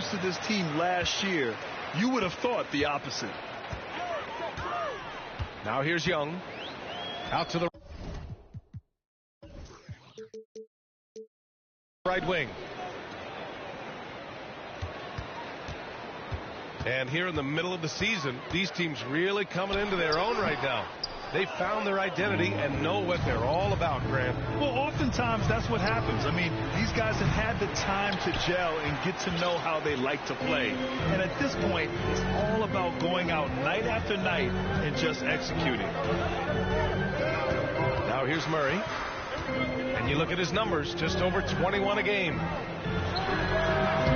introduced to this team last year, you would have thought the opposite. Now here's Young. Out to the right wing. And here in the middle of the season, these teams really coming into their own right now. They found their identity and know what they're all about, Grant. Well, oftentimes that's what happens. I mean, these guys have had the time to gel and get to know how they like to play. And at this point, it's all about going out night after night and just executing. Now here's Murray. And you look at his numbers, just over 21 a game.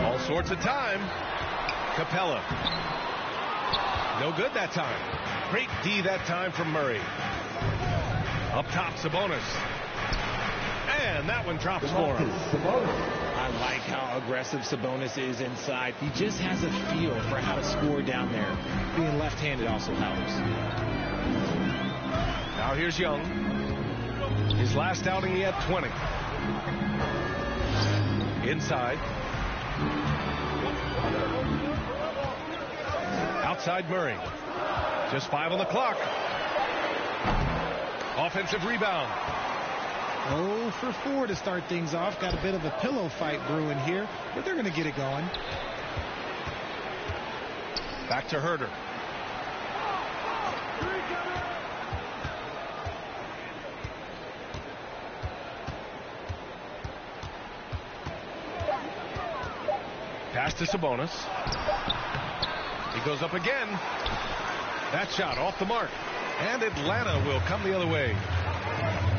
All sorts of time. Capella. No good that time. Great D that time from Murray. Up top, Sabonis. And that one drops for him. I like how aggressive Sabonis is inside. He just has a feel for how to score down there. Being left-handed also helps. Now here's Young. His last outing, he had 20. Inside. Outside Murray. Just 5 on the clock. Offensive rebound. 0 for 4 to start things off. Got a bit of a pillow fight brewing here, but they're going to get it going. Back to Herder. Pass to Sabonis. He goes up again. That shot off the mark. And Atlanta will come the other way.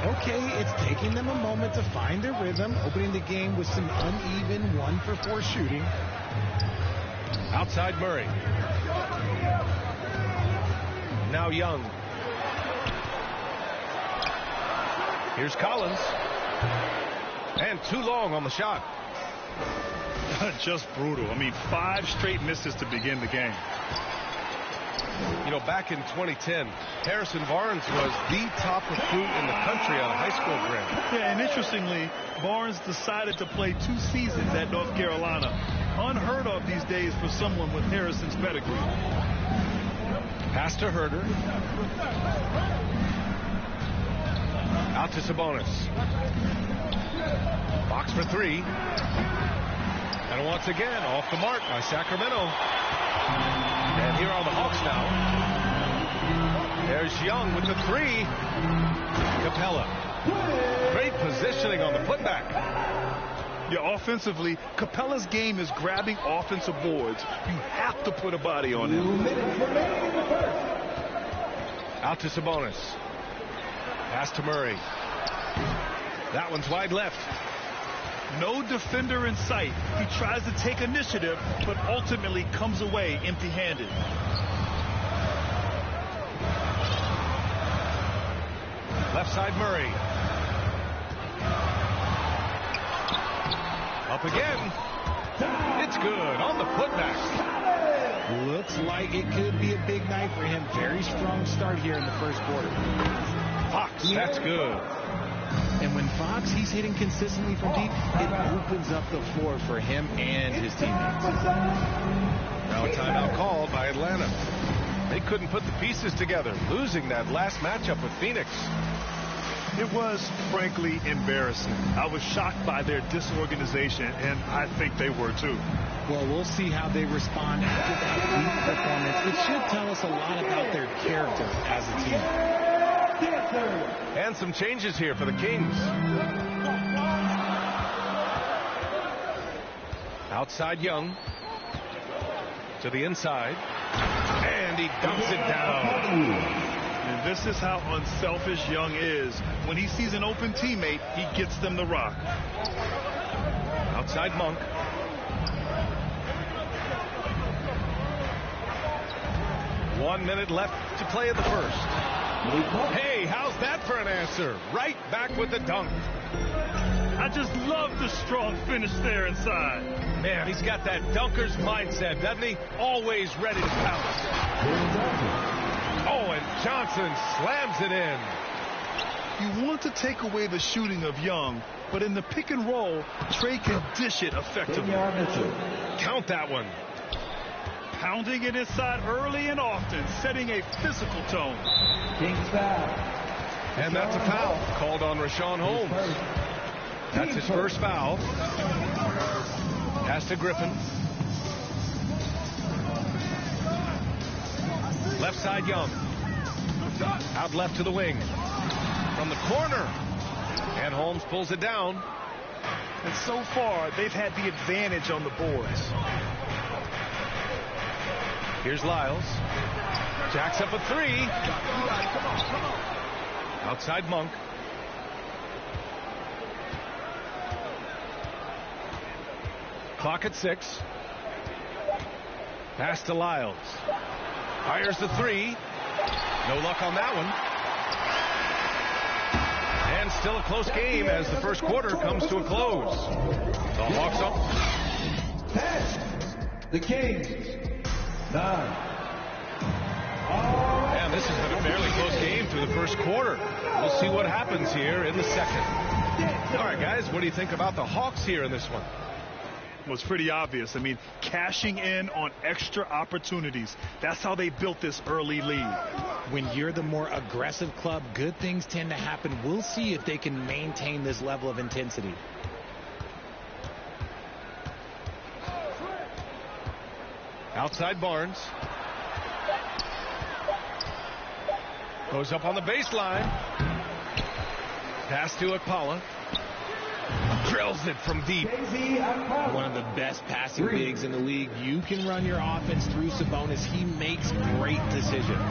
Okay, it's taking them a moment to find their rhythm, opening the game with some uneven 1 for 4 shooting. Outside Murray. Now Young. Here's Collins. And too long on the shot. Just brutal. I mean, 5 straight misses to begin the game. You know, back in 2010, Harrison Barnes was the top recruit in the country out of high school, Grant. Yeah, and interestingly, Barnes decided to play 2 seasons at North Carolina. Unheard of these days for someone with Harrison's pedigree. Pass to Herder. Out to Sabonis. Box for 3. And once again, off the mark by Sacramento. And here are the Hawks now. There's Young with the 3. Capella. Great positioning on the putback. Yeah, offensively, Capella's game is grabbing offensive boards. You have to put a body on him. Out to Sabonis. Pass to Murray. That one's wide left. No defender in sight. He tries to take initiative, but ultimately comes away empty-handed. Left side Murray. Up again. It's good on the putback. Looks like it could be a big night for him. Very strong start here in the first quarter. Fox, that's good. And when Fox, he's hitting consistently from deep, it opens up the floor for him and his teammates. Now a timeout called by Atlanta. They couldn't put the pieces together, losing that last matchup with Phoenix. It was, frankly, embarrassing. I was shocked by their disorganization, and I think they were too. Well, we'll see how they respond after that weak performance. It should tell us a lot about their character as a team. And some changes here for the Kings. Outside Young. To the inside. And he dumps it down. And this is how unselfish Young is. When he sees an open teammate, he gets them the rock. Outside Monk. One minute left to play in the first. Hey, how's that for an answer? Right back with the dunk. I just love the strong finish there inside. Man, he's got that dunker's mindset, doesn't he? Always ready to pounce. Oh, and Johnson slams it in. You want to take away the shooting of Young, but in the pick and roll, Trey can dish it effectively. Count that one. Pounding it inside early and often, setting a physical tone. And that's a foul called on Rashawn Holmes. That's his first foul. Pass to Griffin. Left side Young. Out left to the wing. From the corner. And Holmes pulls it down. And so far, they've had the advantage on the boards. Here's Lyles. Jacks up a three. Outside Monk. Clock at 6. Pass to Lyles. Fires the three. No luck on that one. And still a close game as the first quarter comes to a close. The Hawks up. 10. The Kings. 9. And this has been a fairly close game through the first quarter. We'll see what happens here in the second. All right, guys, what do you think about the Hawks here in this one? Well, it's pretty obvious. I mean, cashing in on extra opportunities. That's how they built this early lead. When you're the more aggressive club, good things tend to happen. We'll see if they can maintain this level of intensity. Outside Barnes. Goes up on the baseline. Pass to Akpala. Drills it from deep. One of the best passing bigs in the league. You can run your offense through Sabonis. He makes great decisions.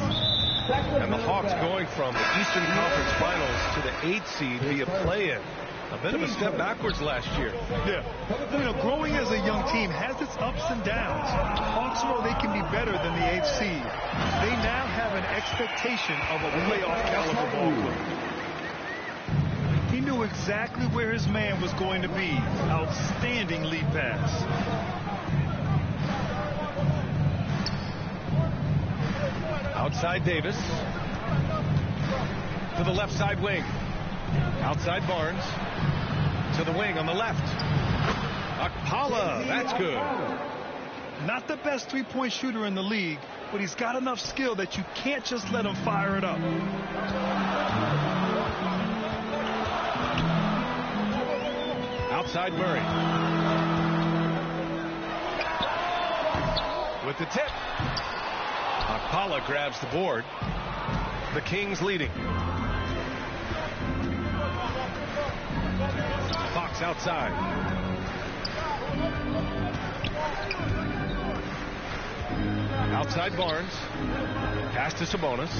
And the Hawks going from the Eastern Conference Finals to the 8th seed via play-in. A bit of a step backwards last year. Yeah. You know, growing as a young team has its ups and downs. Hawks know they can be better than the 8th seed. They now have an expectation of a playoff caliber ball club. He knew exactly where his man was going to be. Outstanding lead pass. Outside Davis. To the left side wing. Outside Barnes. To the wing on the left. Akpala. That's good. Not the best three-point shooter in the league, but he's got enough skill that you can't just let him fire it up. Outside Murray. With the tip. Akpala grabs the board. The Kings leading. Fox outside. Outside Barnes. Pass to Sabonis.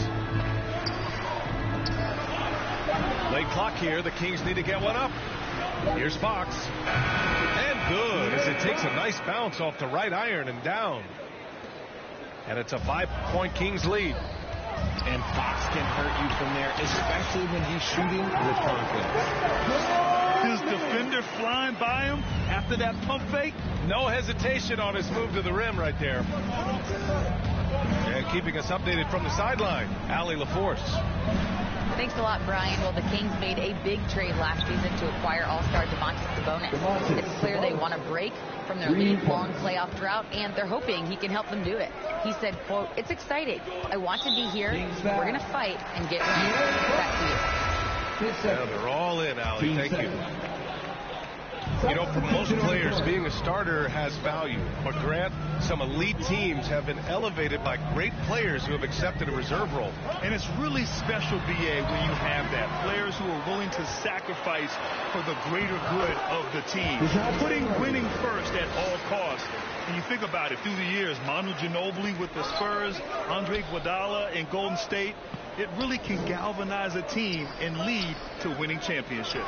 Late clock here. The Kings need to get one up. Here's Fox. And good as it takes a nice bounce off the right iron and down. And it's a 5-point Kings lead. And Fox can hurt you from there, especially when he's shooting with confidence. His defender flying by him after that pump fake. No hesitation on his move to the rim right there. And keeping us updated from the sideline, Allie LaForce. Thanks a lot, Brian. Well, the Kings made a big trade last season to acquire all-star Sabonis. It's clear they want to break from their league-long playoff drought, and they're hoping he can help them do it. He said, quote, "It's exciting. I want to be here. We're going to fight and get wins." Back to you. Yeah, they're all in, Allie. Thank you. You know, for most players, being a starter has value. But Grant, some elite teams have been elevated by great players who have accepted a reserve role. And it's really special, BA, when you have that. Players who are willing to sacrifice for the greater good of the team. Putting winning first at all costs. And you think about it, through the years, Manu Ginobili with the Spurs, Andre Iguodala in Golden State, it really can galvanize a team and lead to winning championships.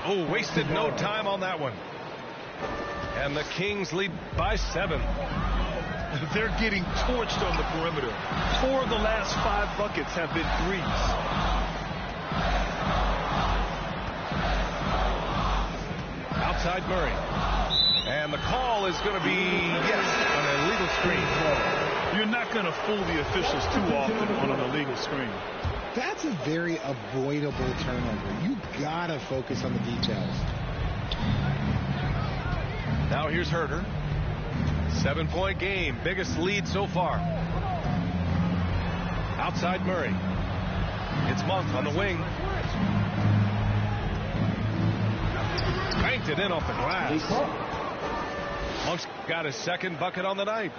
Oh, wasted no time on that one. And the Kings lead by 7. They're getting torched on the perimeter. 4 of the last 5 buckets have been threes. Outside Murray. And the call is going to be, yes, an illegal screen. You're not going to fool the officials too often on an illegal screen. That's a very avoidable turnover. You gotta focus on the details. Now here's Herter. 7-point game, biggest lead so far. Outside Murray. It's Monk on the wing. Banked it in off the glass. Monk's got his second bucket on the night.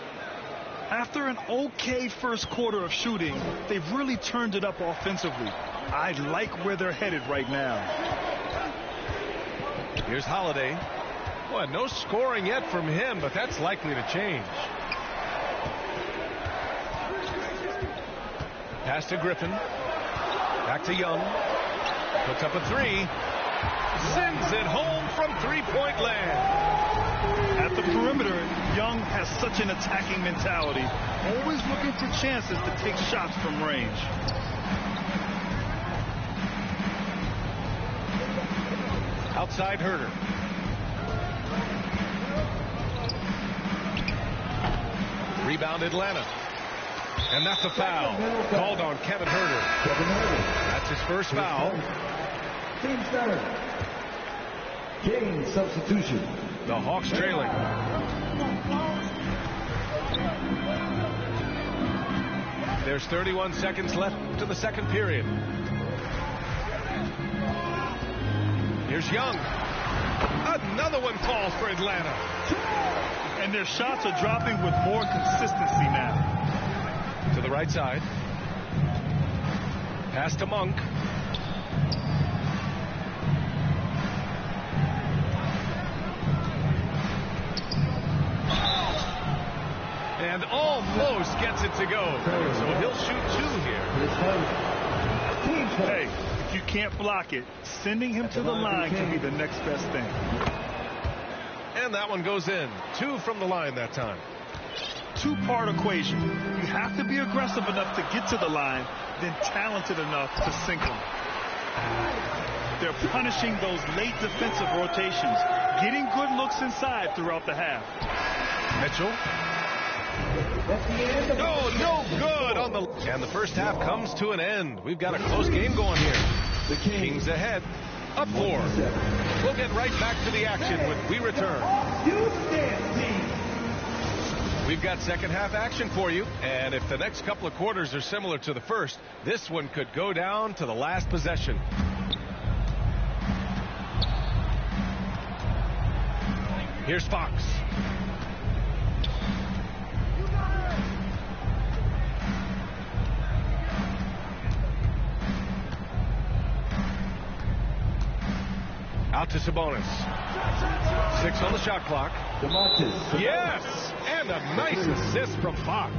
After an okay first quarter of shooting, they've really turned it up offensively. I like where they're headed right now. Here's Holiday. Boy, no scoring yet from him, but that's likely to change. Pass to Griffin. Back to Young. Puts up a three. Sends it home from three-point land. At the perimeter, Young has such an attacking mentality, always looking for chances to take shots from range. Outside Herter. Rebound Atlanta. And that's a foul. Called on Kevin Herter. That's his first foul. Team starter. Game substitution. The Hawks trailing. There's 31 seconds left to the second period. Here's Young. Another one falls for Atlanta. And their shots are dropping with more consistency now. To the right side. Pass to Monk. And almost gets it to go. So he'll shoot two here. Hey, if you can't block it, sending him to the line can be the next best thing. And that one goes in. Two from the line that time. Two-part equation. You have to be aggressive enough to get to the line, then talented enough to sink them. They're punishing those late defensive rotations, getting good looks inside throughout the half. Mitchell. No good on the... And the first half comes to an end. We've got a close game going here. The Kings ahead, up 4. We'll get right back to the action when we return. We've got second half action for you, and if the next couple of quarters are similar to the first, this one could go down to the last possession. Here's Fox. Out to Sabonis. 6 on the shot clock. Yes! And a nice assist from Fox.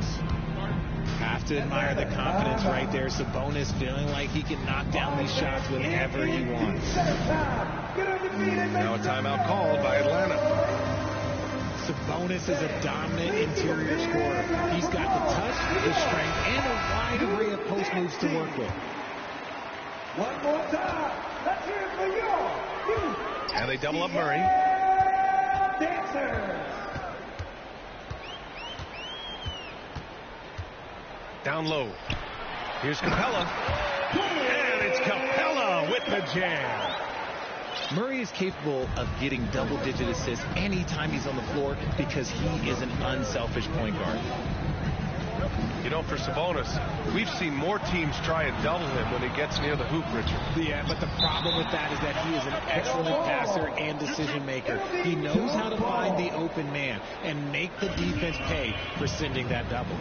Have to admire the confidence right there. Sabonis feeling like he can knock down these shots whenever he wants. Now a timeout called by Atlanta. Sabonis is a dominant interior scorer. He's got the touch, the strength, and a wide array of post moves to work with. One more time. Let's hear it for you. And they double up Murray. Dancers. Down low. Here's Capella. And it's Capella with the jam. Murray is capable of getting double-digit assists anytime he's on the floor because he is an unselfish point guard. You know, for Sabonis, we've seen more teams try and double him when he gets near the hoop, Richard. Yeah, but the problem with that is that he is an excellent passer and decision maker. He knows how to find the open man and make the defense pay for sending that double.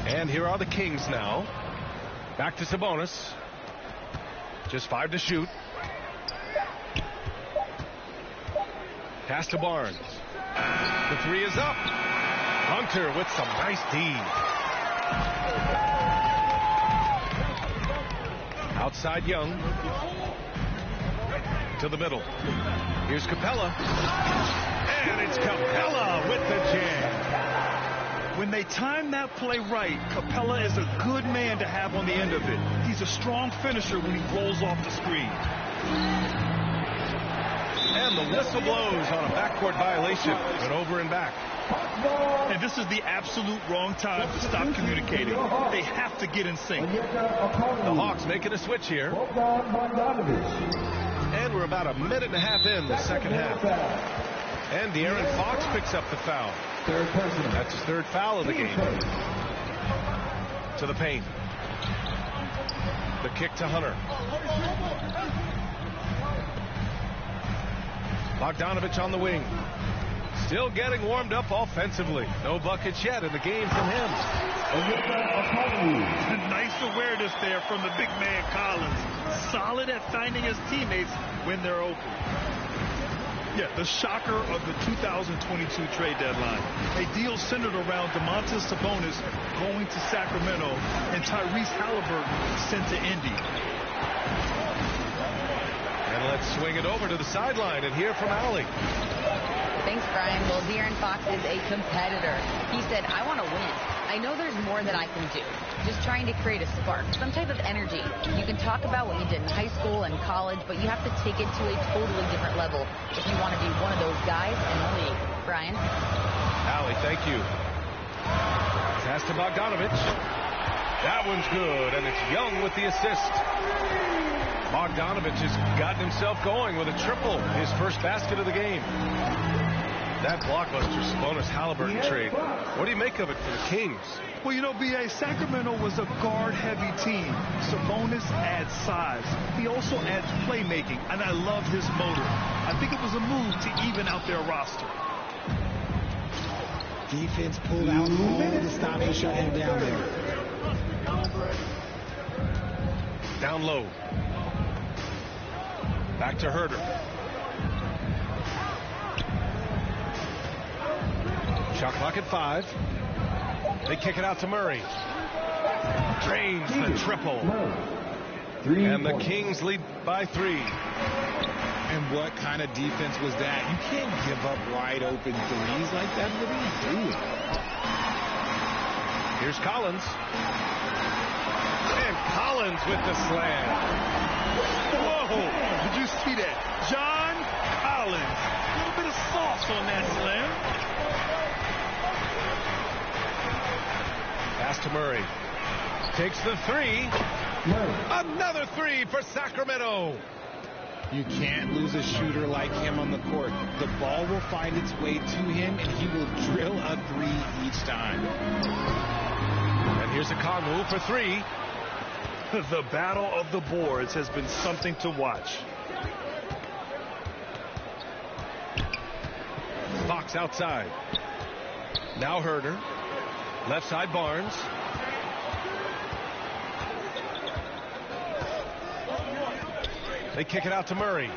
And here are the Kings now. Back to Sabonis. Just 5 to shoot. Pass to Barnes. The 3 is up. Hunter with some nice D. Outside Young. To the middle. Here's Capella. And it's Capella with the jam. When they time that play right, Capella is a good man to have on the end of it. He's a strong finisher when he rolls off the screen. And the whistle blows on a backcourt violation, but over and back. And this is the absolute wrong time to stop communicating. They have to get in sync. The Hawks making a switch here. And we're about a minute and a half in the second half. And De'Aaron Fox picks up the foul. That's his third foul of the game. To the paint. The kick to Hunter. Bogdanovich on the wing. Still getting warmed up offensively. No buckets yet in the game from him. Nice awareness there from the big man Collins. Solid at finding his teammates when they're open. Yeah, the shocker of the 2022 trade deadline. A deal centered around Domantas Sabonis going to Sacramento and Tyrese Halliburton sent to Indy. And let's swing it over to the sideline and hear from Allie. Thanks, Brian. Well, De'Aaron Fox is a competitor. He said, I want to win. I know there's more that I can do. Just trying to create a spark, some type of energy. You can talk about what you did in high school and college, but you have to take it to a totally different level if you want to be one of those guys in the league. Brian? Allie, thank you. Pass to Bogdanovich. That one's good, and it's Young with the assist. Bogdanovich has gotten himself going with a triple, his first basket of the game. That blockbuster Sabonis Halliburton trade. What do you make of it for the Kings? Well, you know, B.A., Sacramento was a guard-heavy team. Sabonis adds size. He also adds playmaking, and I love his motor. I think it was a move to even out their roster. Defense pulled out all to stop and shut him down there. Down low. Back to Herter. Shot clock at 5. They kick it out to Murray. Drains the triple. And the Kings lead by 3. And what kind of defense was that? You can't give up wide open threes like that. What are you doing? Here's Collins. And Collins with the slam. Whoa! Did you see that? John Collins. A little bit of sauce on that slam. Pass to Murray. Takes the 3. Another 3 for Sacramento. You can't lose a shooter like him on the court. The ball will find its way to him, and he will drill a 3 each time. And here's a Kongwu for 3. The battle of the boards has been something to watch. Fox outside. Now Herter. Left side Barnes. They kick it out to Murray.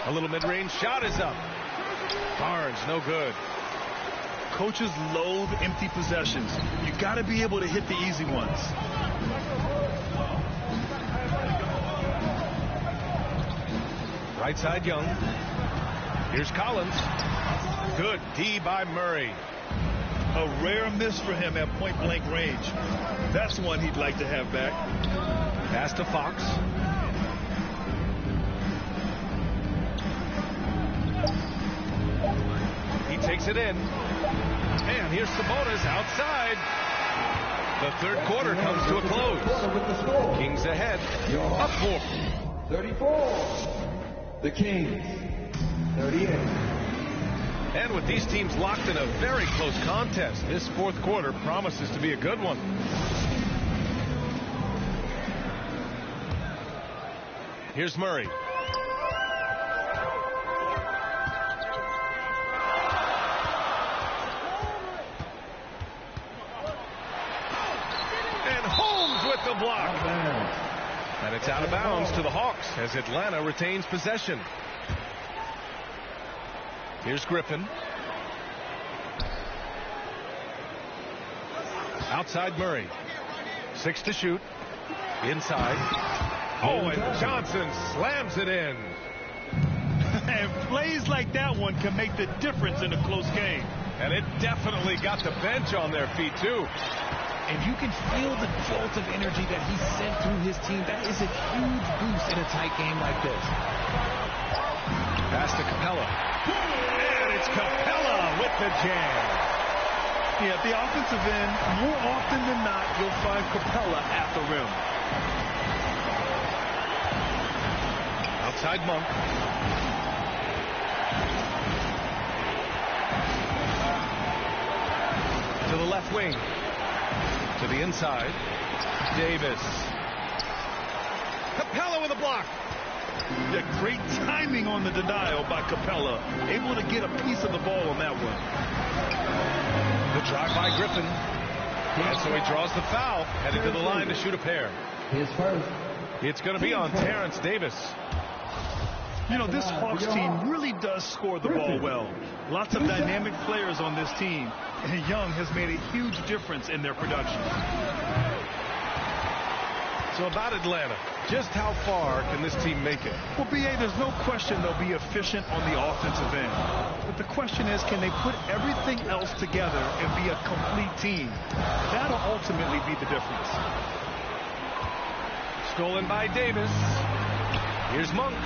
A little mid-range shot is up. Barnes, no good. Coaches loathe empty possessions. You got to be able to hit the easy ones. Right side Young. Here's Collins. Good D by Murray. A rare miss for him at point-blank range. That's one he'd like to have back. Pass to Fox. He takes it in. And here's Sabonis outside. The third quarter comes to a close. Kings ahead. Up 4. 34. The Kings. 38. And with these teams locked in a very close contest, this fourth quarter promises to be a good one. Here's Murray. And Holmes with the block. And it's out of bounds to the Hawks as Atlanta retains possession. Here's Griffin. Outside Murray. 6 to shoot. Inside. Oh, and Johnson slams it in. And plays like that one can make the difference in a close game. And it definitely got the bench on their feet, too. And you can feel the jolt of energy that he sent through his team. That is a huge boost in a tight game like this. Pass to Capella. And it's Capella with the jam. Yeah, at the offensive end, more often than not, you'll find Capella at the rim. Outside Monk. To the left wing. To the inside. Davis. Capella with a block. Yeah, great timing on the denial by Capella. Able to get a piece of the ball on that one. The drive by Griffin. And so he draws the foul. Headed to the line to shoot a pair. His first. It's going to be on Terrence Davis. You know, this Hawks team really does score the ball well. Lots of dynamic players on this team. And Young has made a huge difference in their production. So about Atlanta, just how far can this team make it? Well, B.A., there's no question they'll be efficient on the offensive end. But the question is, can they put everything else together and be a complete team? That'll ultimately be the difference. Stolen by Davis. Here's Monk.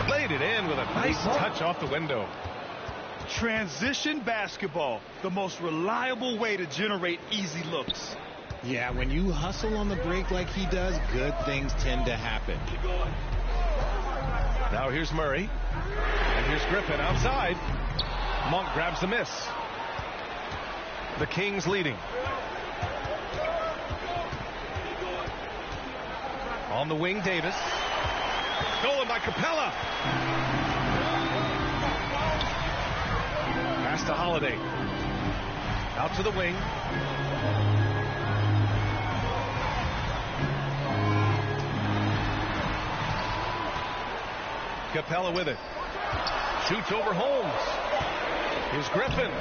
Played it in with a nice touch off the window. Transition basketball, the most reliable way to generate easy looks. Yeah, when you hustle on the break like he does, good things tend to happen. Now here's Murray. And here's Griffin outside. Monk grabs the miss. The Kings leading. On the wing, Davis. Stolen by Capella. Pass to Holiday. Out to the wing. Capella with it. Shoots over Holmes. Here's Griffin.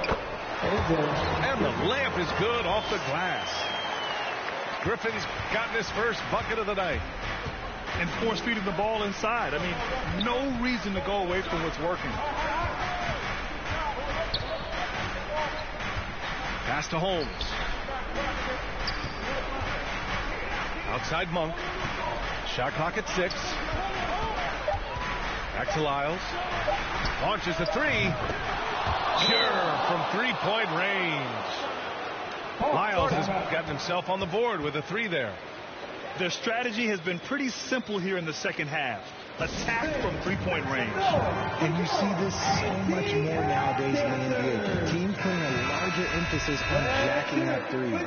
And the layup is good off the glass. Griffin's gotten his first bucket of the night. And force feeding the ball inside. I mean, no reason to go away from what's working. Pass to Holmes. Outside Monk. Shot clock at 6. Back to Lyles. Launches the three. Sure, from three-point range. Lyles has gotten himself on the board with a 3 there. Their strategy has been pretty simple here in the second half. Attack from three-point range. And you see this so much more nowadays in the NBA. Teams putting a larger emphasis on jacking up threes.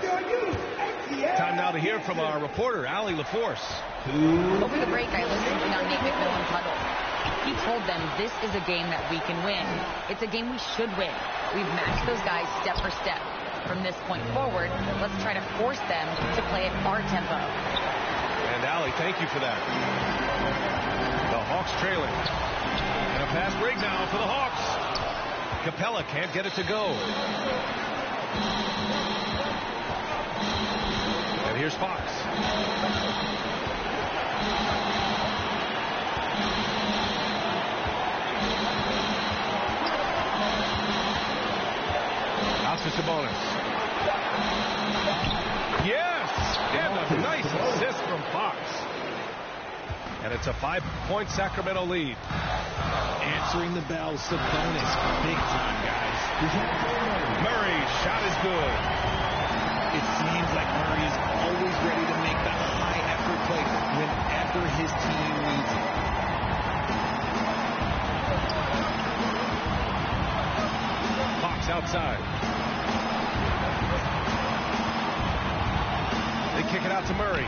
Time now to hear from our reporter, Allie LaForce. Over the break, I listened in on Nate McMillan's huddle. He told them this is a game that we can win. It's a game we should win. We've matched those guys step for step. From this point forward, let's try to force them to play at our tempo. And Allie, thank you for that. The Hawks trailing. And a fast break now for the Hawks. Capella can't get it to go. And here's Fox. Out to Sabonis. Yes! And a nice assist from Fox. And it's a 5-point Sacramento lead. Answering the bell, Sabonis, big time, guys. Murray's shot is good. It seems like Murray is always ready to make the high-effort play whenever his team needs it. Fox outside. They kick it out to Murray.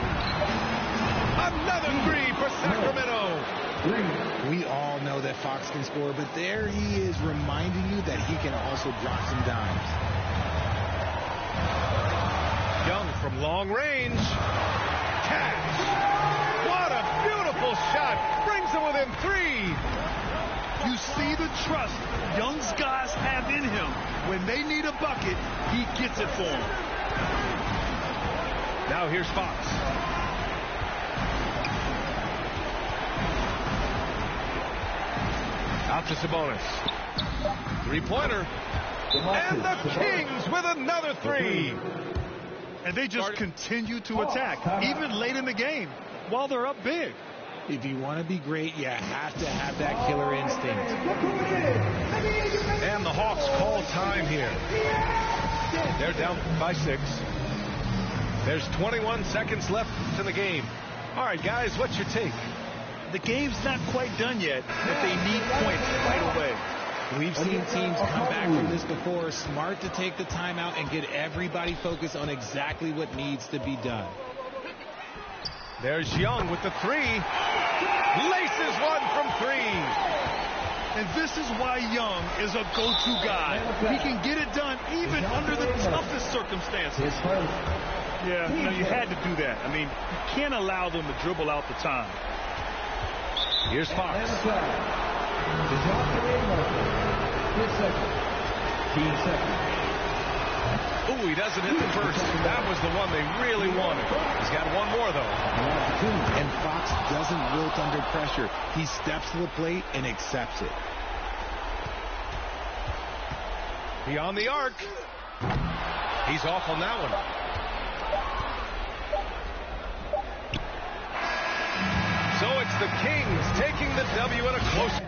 Another 3 for Sacramento. We all know that Fox can score, but there he is reminding you that he can also drop some dimes. Young from long range. Cash. What a beautiful shot. Brings it within 3. You see the trust Young's guys have in him. When they need a bucket, he gets it for them. Now here's Fox. Out to Sabonis. Three-pointer. And the Kings with another 3. And they just continue to attack, even late in the game, while they're up big. If you want to be great, you have to have that killer instinct. And the Hawks call time here. They're down by 6. There's 21 seconds left in the game. All right, guys, what's your take? The game's not quite done yet, but they need points right away. We've seen teams come back from this before. Smart to take the timeout and get everybody focused on exactly what needs to be done. There's Young with the 3. Laces one from 3. And this is why Young is a go-to guy. He can get it done even under the toughest circumstances. Yeah, you had to do that. I mean, you can't allow them to dribble out the time. Here's Fox. Ooh, he doesn't hit the first. That was the one they really wanted. He's got one more, though. And Fox doesn't wilt under pressure. He steps to the plate and accepts it. Beyond the arc. He's off on that one. So it's the Kings taking the W in a close.